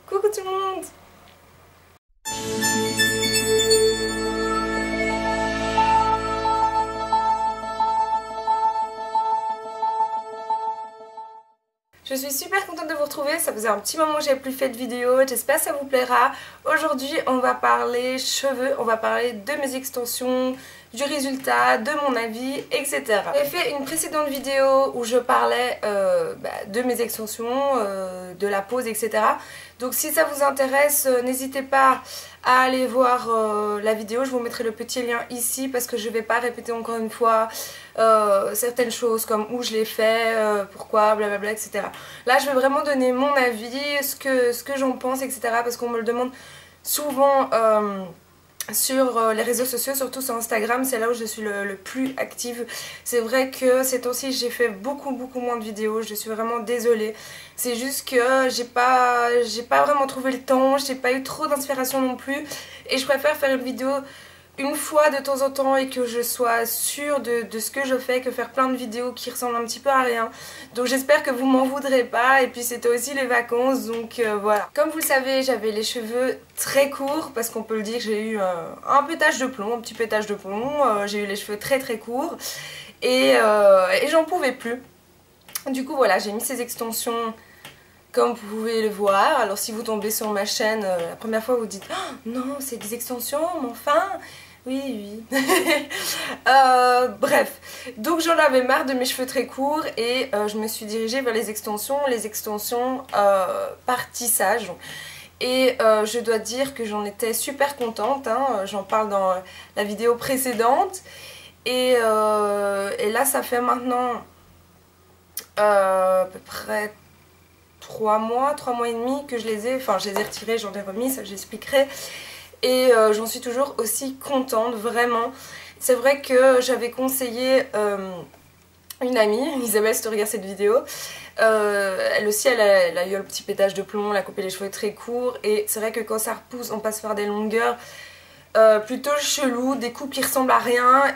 Coucou tout le monde! Je suis super contente de vous retrouver, ça faisait un petit moment que j'avais plus fait de vidéo, j'espère que ça vous plaira. Aujourd'hui on va parler cheveux, on va parler de mes extensions, du résultat, de mon avis, etc. J'ai fait une précédente vidéo où je parlais de mes extensions, de la pose, etc. Donc si ça vous intéresse, n'hésitez pas à aller voir la vidéo, je vous mettrai le petit lien ici parce que je vais pas répéter encore une fois certaines choses comme où je l'ai fait, pourquoi, blablabla, etc. Là je vais vraiment donner mon avis, ce que j'en pense, etc. parce qu'on me le demande souvent sur les réseaux sociaux, surtout sur Instagram, c'est là où je suis le plus active. C'est vrai que ces temps-ci j'ai fait beaucoup moins de vidéos, je suis vraiment désolée. C'est juste que j'ai pas vraiment trouvé le temps, j'ai pas eu trop d'inspiration non plus. Et je préfère faire une vidéo une fois de temps en temps et que je sois sûre de ce que je fais que faire plein de vidéos qui ressemblent un petit peu à rien. Donc j'espère que vous m'en voudrez pas. Et puis c'était aussi les vacances, donc voilà. Comme vous le savez, j'avais les cheveux très courts parce qu'on peut le dire, j'ai eu un pétage de plomb, un petit pétage de plomb. J'ai eu les cheveux très courts et j'en pouvais plus. Du coup voilà, j'ai mis ces extensions comme vous pouvez le voir. Alors si vous tombez sur ma chaîne, la première fois vous dites oh, non c'est des extensions, mais enfin oui. Bref, donc j'en avais marre de mes cheveux très courts et je me suis dirigée vers les extensions par tissage. Et je dois dire que j'en étais super contente, hein. J'en parle dans la vidéo précédente. Et là ça fait maintenant à peu près 3 mois et demi que je les ai retirés, j'en ai remis, ça j'expliquerai. Et j'en suis toujours aussi contente, vraiment. C'est vrai que j'avais conseillé une amie, Isabelle, si tu regardes cette vidéo, elle aussi elle a eu un petit pétage de plomb, elle a coupé les cheveux très courts. Et c'est vrai que quand ça repousse, on passe par des longueurs plutôt cheloues, des coupes qui ressemblent à rien.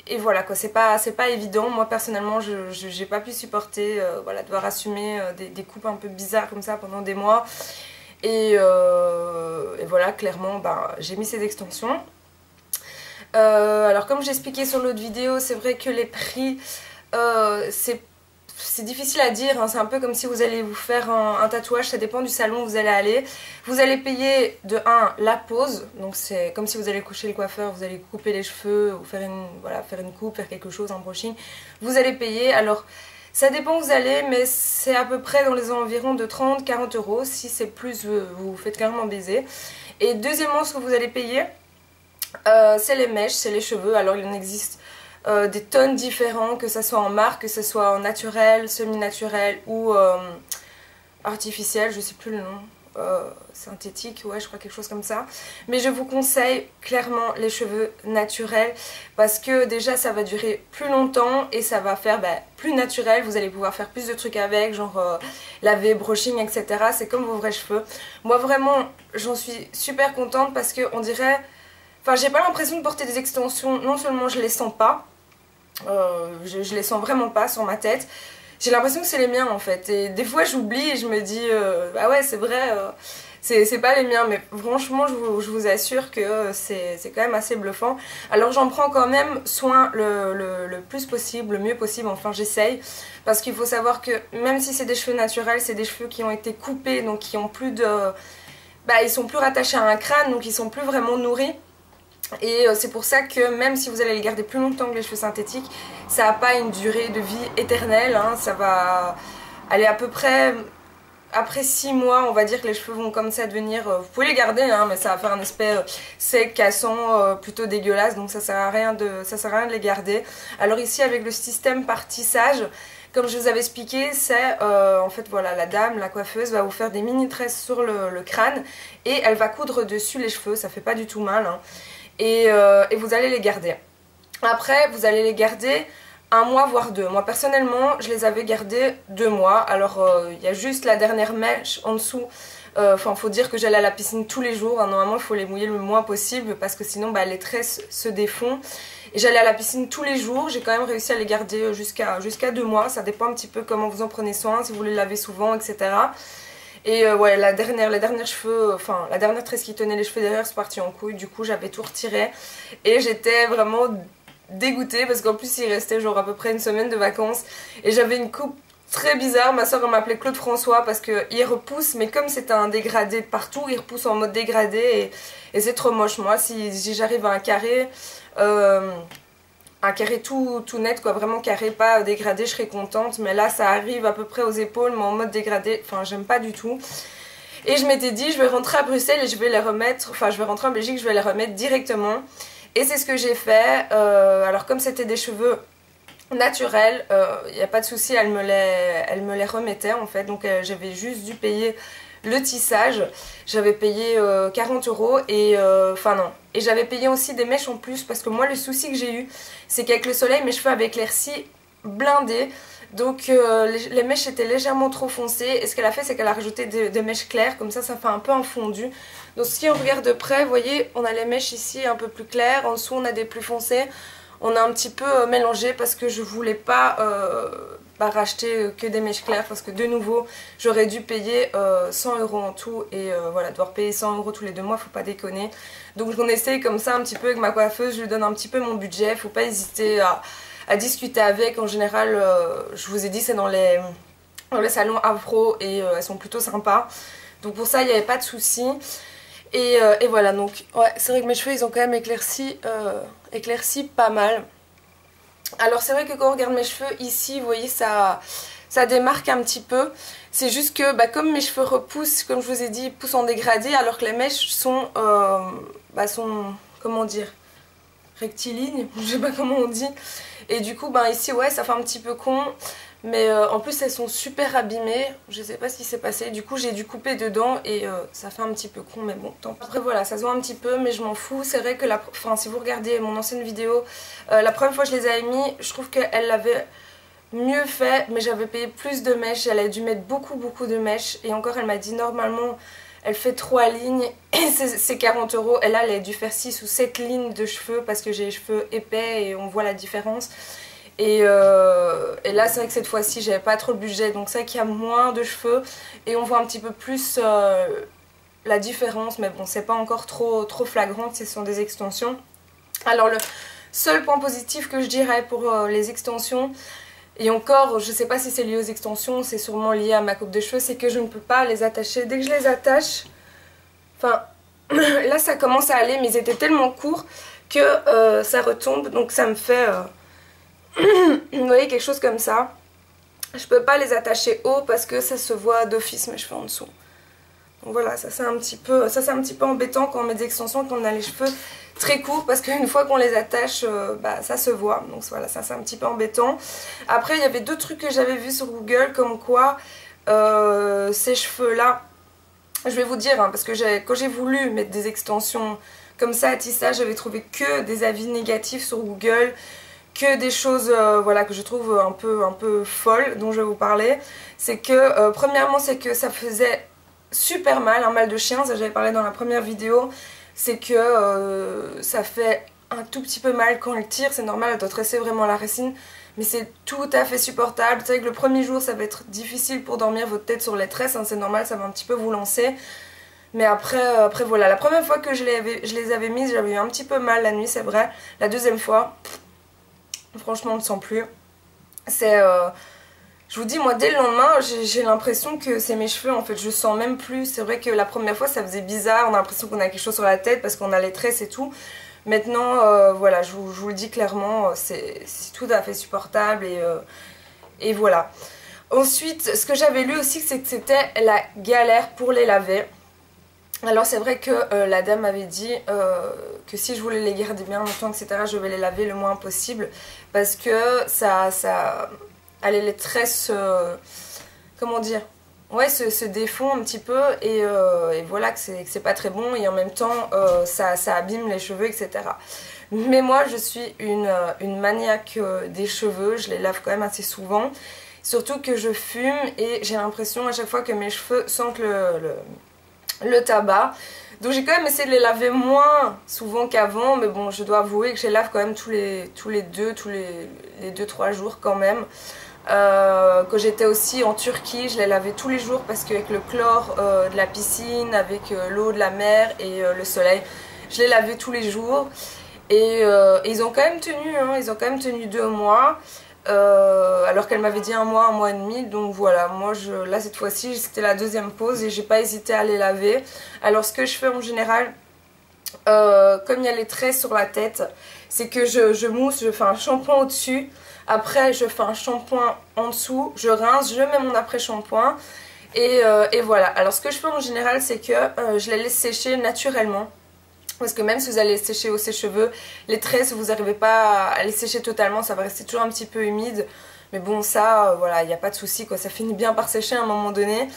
Et voilà quoi, c'est pas évident. Moi personnellement j'ai pas pu supporter voilà, devoir assumer des coupes un peu bizarres comme ça pendant des mois. Et voilà, clairement j'ai mis ces extensions. Alors comme j'expliquais sur l'autre vidéo, c'est vrai que les prix c'est difficile à dire, hein. C'est un peu comme si vous allez vous faire un tatouage, ça dépend du salon où vous allez aller. Vous allez payer de 1 la pose, donc c'est comme si vous allez coucher le coiffeur, vous allez couper les cheveux ou faire une coupe, faire quelque chose, un brushing. Vous allez payer, alors ça dépend où vous allez, mais c'est à peu près dans les environs de 30-40 euros. Si c'est plus, vous vous faites carrément baiser. Et deuxièmement, ce que vous allez payer, c'est les mèches, c'est les cheveux. Alors il en existe des tonnes différents, que ce soit en marque, que ce soit en naturel, semi-naturel ou artificiel, je sais plus le nom, synthétique, ouais je crois quelque chose comme ça. Mais je vous conseille clairement les cheveux naturels parce que déjà ça va durer plus longtemps et ça va faire plus naturel, vous allez pouvoir faire plus de trucs avec, genre laver, brushing, etc. C'est comme vos vrais cheveux. Moi vraiment j'en suis super contente parce que on dirait, enfin j'ai pas l'impression de porter des extensions, non seulement je les sens pas, je les sens vraiment pas sur ma tête. J'ai l'impression que c'est les miens en fait. Et des fois j'oublie et je me dis ah ouais c'est vrai, c'est pas les miens. Mais franchement je vous assure que c'est quand même assez bluffant. Alors j'en prends quand même soin le plus possible, le mieux possible. Enfin j'essaye. Parce qu'il faut savoir que même si c'est des cheveux naturels, c'est des cheveux qui ont été coupés. Donc qui ont plus de... ils sont plus rattachés à un crâne. Donc ils sont plus vraiment nourris. Et c'est pour ça que même si vous allez les garder plus longtemps que les cheveux synthétiques, ça n'a pas une durée de vie éternelle, hein. Ça va aller à peu près après 6 mois, on va dire que les cheveux vont comme ça devenir, vous pouvez les garder hein, mais ça va faire un aspect sec, cassant, plutôt dégueulasse. Donc ça sert à rien de les garder. Alors ici avec le système par tissage, comme je vous avais expliqué, c'est en fait voilà, la dame, la coiffeuse va vous faire des mini tresses sur le crâne et elle va coudre dessus les cheveux, ça fait pas du tout mal hein. Et vous allez les garder. Après vous allez les garder 1 mois voire 2. Moi personnellement je les avais gardés 2 mois. Alors il y a juste la dernière mèche en dessous. Enfin faut dire que j'allais à la piscine tous les jours hein. Normalement il faut les mouiller le moins possible parce que sinon les tresses se défont. Et j'allais à la piscine tous les jours. J'ai quand même réussi à les garder jusqu'à 2 mois. Ça dépend un petit peu comment vous en prenez soin, si vous les lavez souvent, etc. Et ouais, la dernière cheveux, enfin la dernière tresse qui tenait les cheveux derrière, c'est parti en couille. Du coup j'avais tout retiré et j'étais vraiment dégoûtée parce qu'en plus il restait genre à peu près une semaine de vacances et j'avais une coupe très bizarre. Ma soeur m'appelait Claude François parce qu'il repousse, mais comme c'est un dégradé partout, il repousse en mode dégradé et c'est trop moche. Moi si j'arrive à un carré tout net, quoi, vraiment carré, pas dégradé, je serais contente. Mais là ça arrive à peu près aux épaules, mais en mode dégradé, enfin j'aime pas du tout. Et je m'étais dit je vais rentrer à Bruxelles et je vais les remettre, enfin je vais rentrer en Belgique, je vais les remettre directement. Et c'est ce que j'ai fait. Alors comme c'était des cheveux naturels, il n'y a pas de souci, elle me les remettait en fait. Donc j'avais juste dû payer le tissage. J'avais payé 40 € et enfin non. Et j'avais payé aussi des mèches en plus parce que moi le souci que j'ai eu, c'est qu'avec le soleil mes cheveux avaient éclairci blindés. Donc les mèches étaient légèrement trop foncées et ce qu'elle a fait c'est qu'elle a rajouté des mèches claires, comme ça fait un peu un fondu. Donc si on regarde de près, vous voyez, on a les mèches ici un peu plus claires, en dessous on a des plus foncées. On a un petit peu mélangé parce que je voulais pas racheter que des mèches claires parce que de nouveau j'aurais dû payer 100 € en tout et voilà, devoir payer 100 € tous les 2 mois, faut pas déconner. Donc on essaye comme ça un petit peu avec ma coiffeuse, je lui donne un petit peu mon budget, faut pas hésiter à discuter avec. En général, je vous ai dit, c'est dans les salons afro et elles sont plutôt sympas. Donc pour ça, il n'y avait pas de souci. Et voilà, donc ouais, c'est vrai que mes cheveux, ils ont quand même éclairci pas mal. Alors c'est vrai que quand on regarde mes cheveux ici, vous voyez, ça démarque un petit peu. C'est juste que comme mes cheveux repoussent, comme je vous ai dit, ils poussent en dégradé, alors que les mèches sont comment dire, rectilignes, je sais pas comment on dit. Et du coup ici ouais, ça fait un petit peu con, mais en plus elles sont super abîmées, je sais pas ce qui s'est passé. Du coup j'ai dû couper dedans et ça fait un petit peu con, mais bon tant pis. Après voilà, ça se voit un petit peu mais je m'en fous. C'est vrai que si vous regardez mon ancienne vidéo, la première fois que je les avais mis, je trouve qu'elle l'avait mieux fait, mais j'avais payé plus de mèches. Elle a dû mettre beaucoup de mèches et encore elle m'a dit normalement elle fait 3 lignes et c'est 40 €. Et là elle a dû faire 6 ou 7 lignes de cheveux parce que j'ai les cheveux épais et on voit la différence. Et là c'est vrai que cette fois-ci j'avais pas trop le budget, donc c'est vrai qu'il y a moins de cheveux et on voit un petit peu plus la différence, mais bon c'est pas encore trop flagrant, ce sont des extensions. Alors le seul point positif que je dirais pour les extensions, et encore je sais pas si c'est lié aux extensions, c'est sûrement lié à ma coupe de cheveux, c'est que je ne peux pas les attacher. Dès que je les attache, enfin là ça commence à aller, mais ils étaient tellement courts que ça retombe, donc ça me fait vous voyez, quelque chose comme ça. Je peux pas les attacher haut parce que ça se voit d'office mes cheveux en dessous. Donc voilà, ça c'est un petit peu embêtant quand on met des extensions, quand on a les cheveux très courts, parce qu'une fois qu'on les attache, ça se voit. Donc voilà, ça c'est un petit peu embêtant. Après il y avait d'autres trucs que j'avais vus sur Google, comme quoi ces cheveux là, je vais vous dire, parce que quand j'ai voulu mettre des extensions comme ça à tissage, j'avais trouvé que des avis négatifs sur Google, que des choses voilà, que je trouve un peu folles, dont je vais vous parler. C'est que premièrement c'est que ça faisait super mal, un mal de chien, ça j'avais parlé dans la première vidéo. C'est que ça fait un tout petit peu mal quand elle tire, c'est normal, elle doit tresser vraiment la racine, mais c'est tout à fait supportable. C'est vrai que le premier jour ça va être difficile pour dormir votre tête sur les tresses, c'est normal, ça va un petit peu vous lancer. Mais après voilà, la première fois que je les avais mises, j'avais eu un petit peu mal la nuit, c'est vrai. La deuxième fois, franchement on ne sent plus. C'est je vous dis, moi dès le lendemain j'ai l'impression que c'est mes cheveux en fait, je sens même plus. C'est vrai que la première fois ça faisait bizarre, on a l'impression qu'on a quelque chose sur la tête parce qu'on a les tresses et tout. Maintenant voilà, je vous le dis clairement, c'est tout à fait supportable et voilà. Ensuite, ce que j'avais lu aussi, c'est que c'était la galère pour les laver. Alors c'est vrai que la dame m'avait dit que si je voulais les garder bien longtemps, etc., je vais les laver le moins possible parce que allez, les tresses, comment dire, ouais, se défont un petit peu et voilà que c'est pas très bon et en même temps ça abîme les cheveux, etc. Mais moi je suis une maniaque des cheveux, je les lave quand même assez souvent, surtout que je fume et j'ai l'impression à chaque fois que mes cheveux sentent le tabac. Donc j'ai quand même essayé de les laver moins souvent qu'avant, mais bon je dois avouer que je les lave quand même tous les 2-3 jours quand même. Quand j'étais aussi en Turquie, je les lavais tous les jours parce qu'avec le chlore de la piscine, avec l'eau de la mer et le soleil, je les lavais tous les jours. Et ils ont quand même tenu, hein, ils ont quand même tenu 2 mois. Alors qu'elle m'avait dit 1 mois et demi. Donc voilà, moi là cette fois-ci c'était la 2e pause et j'ai pas hésité à les laver. Alors ce que je fais en général, comme il y a les traits sur la tête, c'est que je mousse, je fais un shampoing au-dessus. Après je fais un shampoing en dessous, je rince, je mets mon après-shampoing. Et voilà, alors ce que je fais en général c'est que je les laisse sécher naturellement. Parce que même si vous allez sécher au sèche-cheveux, les traits, si vous n'arrivez pas à les sécher totalement, ça va rester toujours un petit peu humide. Mais bon, ça, voilà, il n'y a pas de souci, quoi. Ça finit bien par sécher à un moment donné.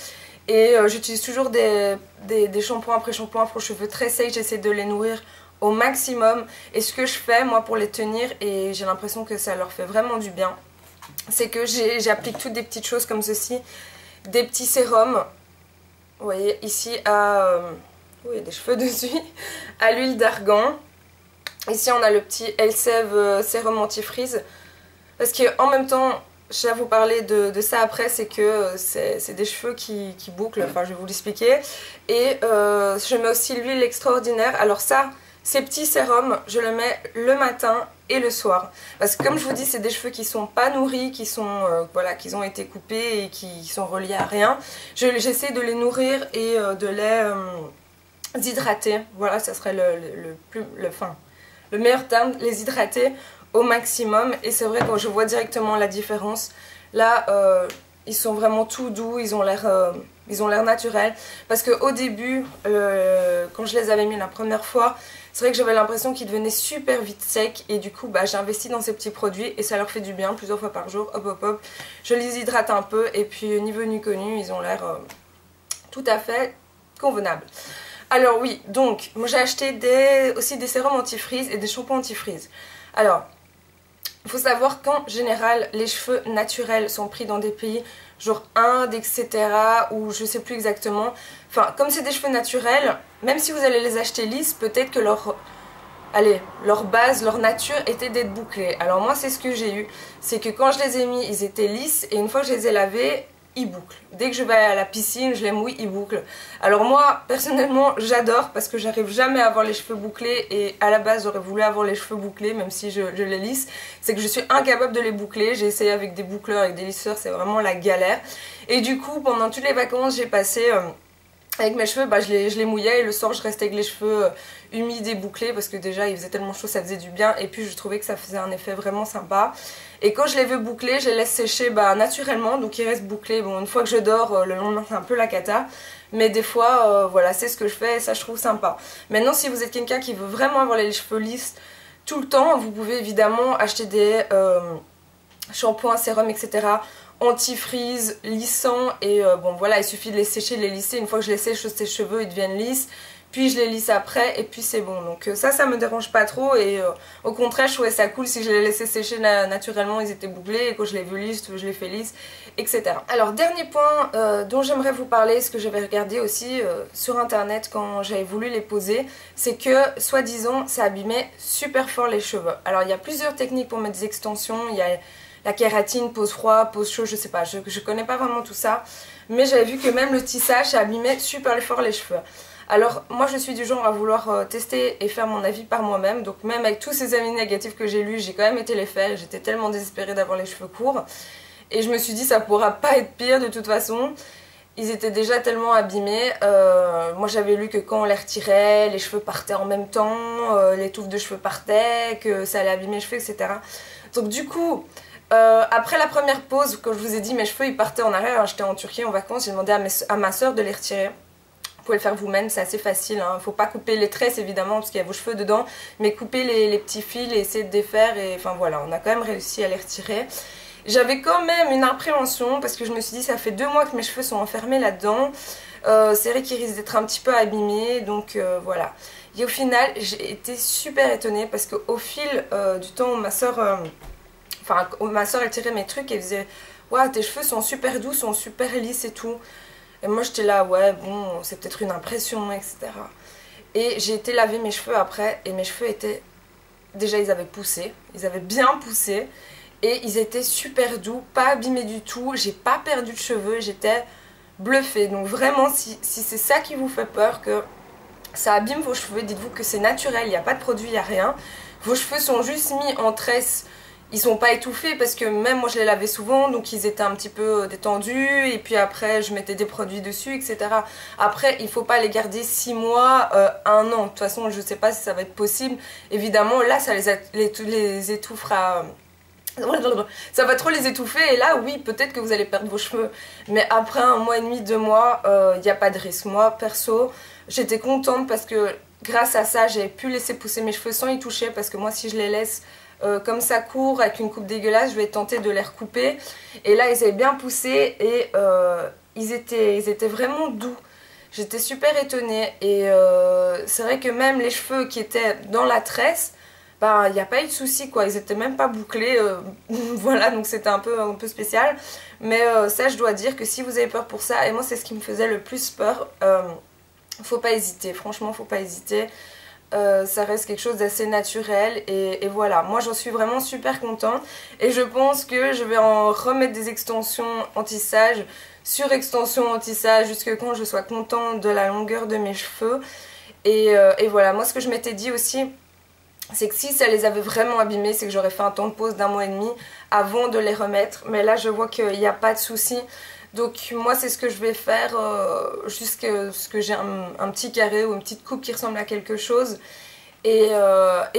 Et j'utilise toujours des shampoings après shampoing pour cheveux très secs. J'essaie de les nourrir au maximum. Et ce que je fais, moi, pour les tenir, et j'ai l'impression que ça leur fait vraiment du bien, c'est que j'applique toutes des petites choses comme ceci. Des petits sérums. Vous voyez, ici, oui, il y a des cheveux dessus, à l'huile d'argan. Ici on a le petit Elseve sérum anti-frizz. Parce qu'en même temps, je vais vous parler de ça après, c'est que c'est des cheveux qui bouclent, enfin je vais vous l'expliquer. Et je mets aussi l'huile extraordinaire. Alors ça, ces petits sérums, je le mets le matin et le soir. Parce que comme je vous dis, c'est des cheveux qui sont pas nourris, qui sont voilà, qui ont été coupés et qui sont reliés à rien. J'essaie de les nourrir et de les hydrater, voilà, ça serait le meilleur terme, les hydrater au maximum. Et c'est vrai, quand je vois directement la différence, là ils sont vraiment tout doux, ils ont l'air naturels. Parce qu'au début, quand je les avais mis la première fois, c'est vrai que j'avais l'impression qu'ils devenaient super vite secs. Et du coup, bah, j'ai investi dans ces petits produits et ça leur fait du bien plusieurs fois par jour. Hop hop hop, je les hydrate un peu. Et puis niveau nu connu, ils ont l'air tout à fait convenables. Alors oui, donc moi j'ai acheté aussi des sérums anti-frizz et des shampoings anti-frizz. Alors, il faut savoir qu'en général, les cheveux naturels sont pris dans des pays genre Inde, etc. ou je sais plus exactement. Enfin, comme c'est des cheveux naturels, même si vous allez les acheter lisses, peut-être que leur base, leur nature était d'être bouclés. Alors moi c'est ce que j'ai eu, c'est que quand je les ai mis, ils étaient lisses et une fois que je les ai lavés, ils bouclent. Dès que je vais à la piscine, je les mouille, ils bouclent. Alors moi, personnellement, j'adore parce que j'arrive jamais à avoir les cheveux bouclés et à la base, j'aurais voulu avoir les cheveux bouclés même si je les lisse. C'est que je suis incapable de les boucler. J'ai essayé avec des boucleurs, avec des lisseurs, c'est vraiment la galère. Et du coup, pendant toutes les vacances, j'ai passé... avec mes cheveux, bah, je les mouillais et le soir je restais avec les cheveux humides et bouclés parce que déjà il faisait tellement chaud, ça faisait du bien et puis je trouvais que ça faisait un effet vraiment sympa. Et quand je les veux boucler, je les laisse sécher naturellement, donc ils restent bouclés. Bon, une fois que je dors, le lendemain c'est un peu la cata, mais des fois voilà, c'est ce que je fais et ça je trouve sympa. Maintenant, si vous êtes quelqu'un qui veut vraiment avoir les cheveux lisses tout le temps, vous pouvez évidemment acheter des shampoings, sérums, etc. anti-frizz, lissant et bon voilà, il suffit de les sécher, de les lisser. Une fois que je les sèche sur ses cheveux, ils deviennent lisses, puis je les lisse après et puis c'est bon. Donc ça me dérange pas trop et au contraire je trouvais ça cool si je les laissais sécher naturellement, ils étaient bouclés et quand je les veux lisses, je les fais lisses, etc. Alors dernier point dont j'aimerais vous parler, ce que j'avais regardé aussi sur internet quand j'avais voulu les poser, c'est que soi-disant ça abîmait super fort les cheveux. Alors il y a plusieurs techniques pour mettre des extensions, il y a la kératine, pose froid, pose chaud, je sais pas, je connais pas vraiment tout ça. Mais j'avais vu que même le tissage, ça abîmait super fort les cheveux. Alors moi je suis du genre à vouloir tester et faire mon avis par moi-même. Donc même avec tous ces avis négatifs que j'ai lus, j'ai quand même été les faire. J'étais tellement désespérée d'avoir les cheveux courts. Et je me suis dit ça pourra pas être pire de toute façon. Ils étaient déjà tellement abîmés. Moi j'avais lu que quand on les retirait, les cheveux partaient en même temps, les touffes de cheveux partaient, que ça allait abîmer les cheveux, etc. Donc du coup... après la première pause, quand je vous ai dit mes cheveux ils partaient en arrière, j'étais en Turquie en vacances, j'ai demandé à ma soeur de les retirer. Vous pouvez le faire vous-même, c'est assez facile, hein. Faut pas couper les tresses évidemment parce qu'il y a vos cheveux dedans, mais couper les petits fils et essayer de défaire et enfin voilà, on a quand même réussi à les retirer. J'avais quand même une appréhension parce que je me suis dit ça fait 2 mois que mes cheveux sont enfermés là-dedans, c'est vrai qu'ils risquent d'être un petit peu abîmés, donc voilà. Et au final j'ai été super étonnée parce qu'au fil du temps ma soeur... Enfin, ma soeur elle tirait mes trucs et elle disait ouais, tes cheveux sont super doux, sont super lisses et tout. Et moi j'étais là, ouais, bon, c'est peut-être une impression, etc. Et j'ai été laver mes cheveux après et mes cheveux étaient... Déjà ils avaient poussé, ils avaient bien poussé. et ils étaient super doux, pas abîmés du tout, j'ai pas perdu de cheveux, j'étais bluffée. Donc vraiment, si c'est ça qui vous fait peur, que ça abîme vos cheveux, dites-vous que c'est naturel, il n'y a pas de produit, il n'y a rien. Vos cheveux sont juste mis en tresse, ils sont pas étouffés parce que même moi je les lavais souvent, donc ils étaient un petit peu détendus, et puis après je mettais des produits dessus, etc. Après il faut pas les garder 6 mois, 1 an, de toute façon je sais pas si ça va être possible. Évidemment là ça les étouffera, ça va trop les étouffer, et là oui peut-être que vous allez perdre vos cheveux, mais après 1 mois et demi, 2 mois, il n'y a pas de risque. Moi perso j'étais contente parce que grâce à ça j'ai pu laisser pousser mes cheveux sans y toucher, parce que moi si je les laisse comme ça court avec une coupe dégueulasse, je vais tenter de les recouper, et là ils avaient bien poussé, et ils étaient vraiment doux. J'étais super étonnée, et c'est vrai que même les cheveux qui étaient dans la tresse, bah il n'y a pas eu de souci quoi, ils étaient même pas bouclés, voilà, donc c'était un peu spécial. Mais ça je dois dire que si vous avez peur pour ça, et moi c'est ce qui me faisait le plus peur, faut pas hésiter, franchement faut pas hésiter. Ça reste quelque chose d'assez naturel, et voilà, moi j'en suis vraiment super contente, et je pense que je vais en remettre des extensions anti-sage sur extension anti-sage jusque quand je sois contente de la longueur de mes cheveux. Et voilà, moi ce que je m'étais dit aussi, c'est que si ça les avait vraiment abîmés, c'est que j'aurais fait un temps de pause d'1 mois et demi avant de les remettre, mais là je vois qu'il n'y a pas de souci. Donc moi c'est ce que je vais faire jusqu'à ce que j'ai un petit carré ou une petite coupe qui ressemble à quelque chose. Et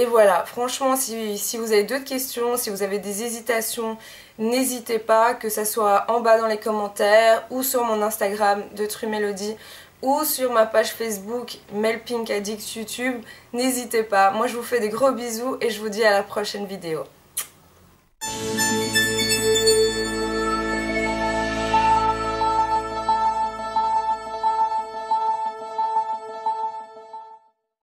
voilà, franchement si vous avez d'autres questions, si vous avez des hésitations, n'hésitez pas, que ça soit en bas dans les commentaires ou sur mon Instagram de TrueMelody ou sur ma page Facebook Melpink Addict YouTube. N'hésitez pas, moi je vous fais des gros bisous et je vous dis à la prochaine vidéo.